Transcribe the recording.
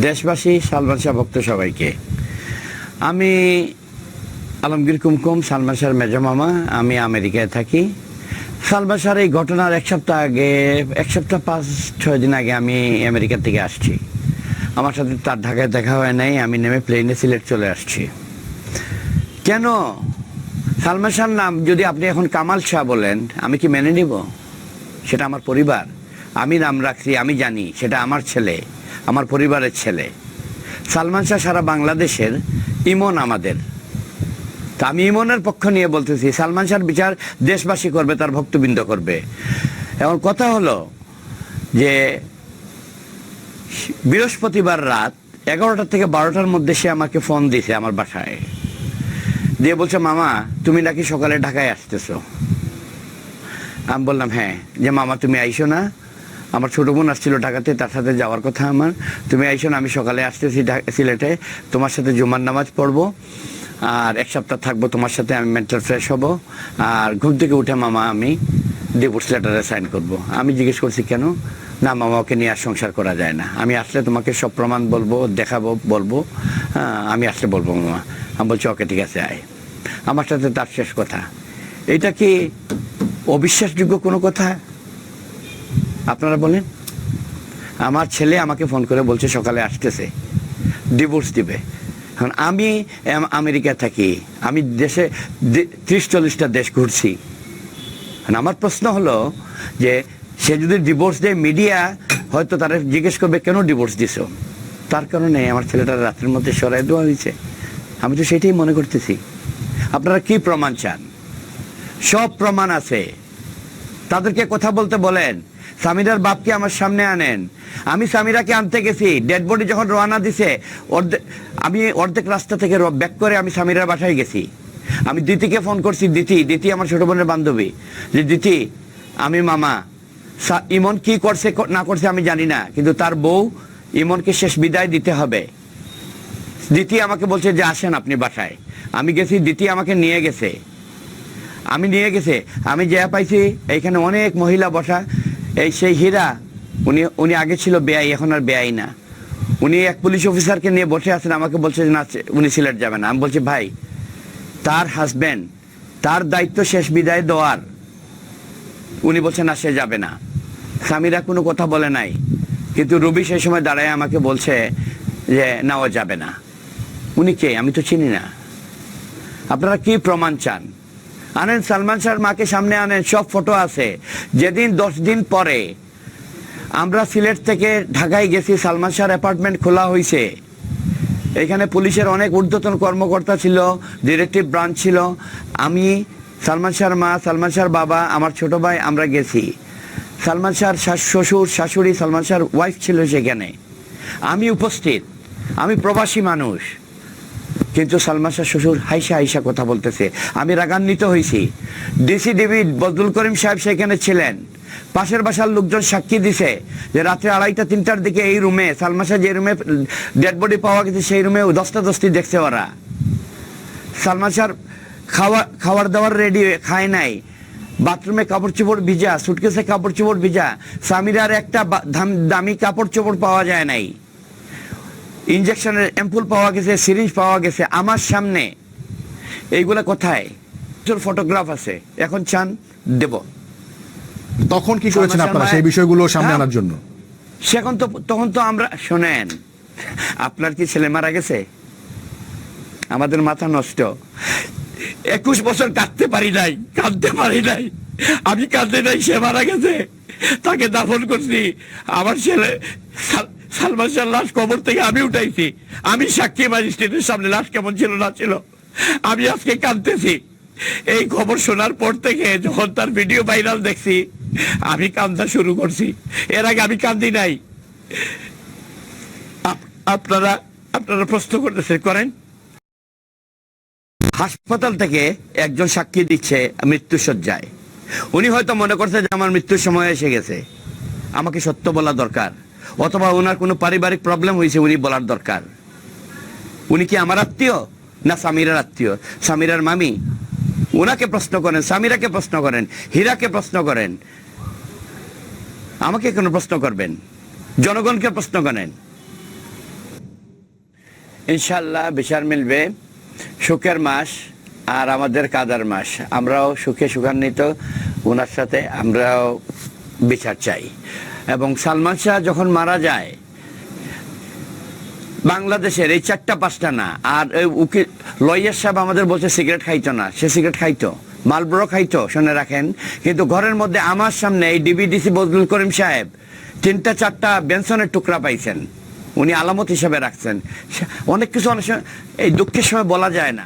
দেশবাসী, সালমান শাহ ভক্ত সবাইকে আমি আলমগীর কুমকুম, সালমান শাহর মেজো মামা। আমি আমেরিকায় থাকি। সালমান শাহর এই ঘটনার এক সপ্তাহ 5-6 দিন আগে আমি আমেরিকা থেকে আসছি। আমার সাথে তার ঢাকায় দেখা হয় নাই। আমি নেমে প্লেনে সিলেট চলে আসছি। কেন? সালমান শাহর নাম যদি আপনি এখন কামাল শাহ বলেন, আমি কি মেনে নিব? সেটা আমার পরিবার, আমি নাম রাখছি, আমি জানি সেটা আমার ছেলে, আমার পরিবারের ছেলে। সালমান শাহ সারা বাংলাদেশের ইমন আমাদের। তা আমি ইমনের পক্ষ নিয়ে বলতেছি, সালমান শাহর বিচার দেশবাসী করবে, তার ভক্তবৃন্দ করবে। এখন কথা হলো যে বৃহস্পতিবার রাত 11টা থেকে 12টার মধ্যে সে আমাকে ফোন দিছে আমার বাসায়, দিয়ে বলছে, মামা তুমি নাকি সকালে ঢাকায় আসতেছো। আমি বললাম হ্যাঁ। যে মামা তুমি আইসো না, আমার ছোট বোন আসছিল ঢাকাতে, তার সাথে যাওয়ার কথা আমার। তুমি আইসো না, আমি সকালে আসতেছি সিলেটে, তোমার সাথে জুমার নামাজ পড়বো, আর 1 সপ্তাহ থাকবো তোমার সাথে, আমি মেন্টাল ফ্রেশ হব। আর ঘুম থেকে উঠে মামা আমি ডিভোর্স লেটারে সাইন করব। আমি জিজ্ঞেস করছি কেন? না মামা, ওকে নিয়ে আর সংসার করা যায় না, আমি আসলে তোমাকে সব প্রমাণ বলবো, দেখাবো, বলবো। হ্যাঁ, আমি আসলে বলবো মামা। আমি বলছি ওকে ঠিক আছে আয়। আমার সাথে তার শেষ কথা। এটা কি অবিশ্বাসযোগ্য কোনো কথা? আপনারা বলেন। আমার ছেলে আমাকে ফোন করে বলছে সকালে আসতেছে, ডিভোর্স দিবে। এখন আমি আমেরিকা থাকি, আমি দেশে 30-40টা দেশ ঘুরছি। আমার প্রশ্ন হলো যে সে যদি ডিভোর্স দেয়, মিডিয়া হয়তো তারা জিজ্ঞেস করবে কেন ডিভোর্স দিছো। তার কারণে আমার ছেলেটা রাতের মধ্যে সরাই দেওয়া হয়েছে। আমি তো সেটাই মনে করতেছি। আপনারা কি প্রমাণ চান? সব প্রমাণ আছে, তাদেরকে কথা বলতে বলেন। সামিরার বাপকে আমার সামনে আনেন। আমি সামিরাকে আনতে গেছি, ডেড বডি যখন রওনা দিছে, আমি অর্ধেক রাস্তা থেকে ব্যাক করে আমি সামিরার বাসায় গেছি। আমি দিতিকে ফোন করছি, দিতি আমার ছোট বোনের বান্ধবী, যে দিতি আমি মামা, ইমন কি করছে না করছে আমি জানি না, কিন্তু তার বউ ইমনকে শেষ বিদায় দিতে হবে। দিতি আমাকে বলছে যে আসেন আপনি বাসায়। আমি গেছি, দিতি আমাকে নিয়ে গেছে। আমি যা পাইছি এইখানে অনেক মহিলা বসা। এই সেই হীরা, উনি আগে ছিল বেআই, এখন আর বেআই না। উনি এক পুলিশ অফিসারকে নিয়ে বসে আছেন। আমাকে বলছে না উনি সিলেট যাবেন না। আমি বলছি ভাই, তার হাজবেন্ড, তার দায়িত্ব শেষ বিদায় দেওয়ার। উনি বলছে না সে যাবে না। স্বামীরা কোনো কথা বলে নাই, কিন্তু রবি সেই সময় দাঁড়ায় আমাকে বলছে যে না ও যাবে না। উনি কে? আমি তো চিনি না। আপনারা কি প্রমাণ চান? আনেন, সালমান শাহর মাকে সামনে আনেন, সব ফটো আছে। যেদিন 10 দিন পরে আমরা সিলেট থেকে ঢাকায় গেছি, সালমান শাহর অ্যাপার্টমেন্ট খোলা হয়েছে। এখানে পুলিশের অনেক ঊর্ধ্বতন কর্মকর্তা ছিল, ডিরেক্টিভ ব্রাঞ্চ ছিল। আমি, সালমান শাহর মা, সালমান শাহর বাবা, আমার ছোট ভাই, আমরা গেছি। সালমান শাহর শ্বশুর শাশুড়ি, সালমান শাহর ওয়াইফ ছিল সেখানে। আমি উপস্থিত, আমি প্রবাসী মানুষ, কিন্তু সালমান শাহ শ্বশুর হাইসা কথা বলতেছে। আমি রাগান্বিত হয়েছি। ডিসি বজলুল করিম সাহেব সেখানে ছিলেন। পাশের বাসার লোকজন সাক্ষী দিছে যে রাত্রে 2:30-3টার দিকে এই রুমে, সালমান শাহ যে রুমে ডেড বডি পাওয়া গেছে সেই রুমে দস্তাদস্তি দেখছে ওরা। সালমান শাহর খাওয়ার দাওয়ার রেডি, খায় নাই। বাথরুমে কাপড় চোপড় ভিজা, সুটকেসে কাপড় চোপড় ভিজা। সামিরার একটা দামি কাপড় চোপড় পাওয়া যায় নাই। ইনজেকশনের অ্যাম্পুল পাওয়া গেছে, সিরিঞ্জ পাওয়া গেছে আমার সামনে। এইগুলা কোথায়? ফটোগ্রাফ আছে, এখন চান দেব। তখন কি করেছেন আপনারা সেই বিষয়গুলো সামনে আনার জন্য? তখন তো আমরা, শোনেন, আপনার কি ছেলে মারা গেছে? আমাদের মাথা নষ্ট। 21 বছর কাঁদতে পারি নাই। আমি কাঁদতে নাই, সে মারা গেছে, তাকে দাফন করছি। আমার ছেলে সালমান শাহর লাশ কবর থেকে আমি উঠাইছি। আমি সাক্ষী, ম্যাজিস্ট্রেটের সামনে লাশ কেমন ছিল না ছিল। আমি আজকে কাঁদতেছি। এই খবর শোনার পর থেকে যখন তার ভিডিও ভাইরাল দেখছি, আমি কান্দা শুরু করছি। এর আগে আমি কান্দি নাই। আপনারা প্রশ্ন করতেছেন, করেন। হাসপাতাল থেকে একজন সাক্ষী দিচ্ছে মৃত্যুশয্যায়। উনি হয়তো মনে করছে যে আমার মৃত্যুর সময় এসে গেছে, আমাকে সত্য বলা দরকার, অথবা ওনার কোনো পারিবারিক প্রবলেম হয়েছে উনি বলার দরকার। উনি কি আমার আত্মীয় না সামিরার আত্মীয়? সামিরার মামি? ওনাকে প্রশ্ন করেন, সামিরাকে প্রশ্ন করেন, হীরাকে প্রশ্ন করেন। আমাকে কেন প্রশ্ন করবেন? জনগণকে প্রশ্ন করেন। ইনশাল্লাহ বিচার মিলবে। সুখের মাস আর আমাদের কাদার মাস, আমরাও সুখে সুখান্বিত, ওনার সাথে আমরাও বিচার চাই। এবং সালমান শাহ যখন মারা যায়, বাংলাদেশের এই 4-5টা না, আর উকিল লয়ার সাহেব আমাদের বলছে সিগারেট খাইতো না, সে সিগারেট খাইতো, মালব্রো খাইতো, শুনে রাখেন। কিন্তু ঘরের মধ্যে আমার সামনে এই ডিবিডিসি বজলুল করিম সাহেব 3-4টা বেনসনের টুকরা পাইছেন, উনি আলামত হিসাবে রাখছেন। অনেক কিছু অনেক সময় এই দুঃখের সময় বলা যায় না।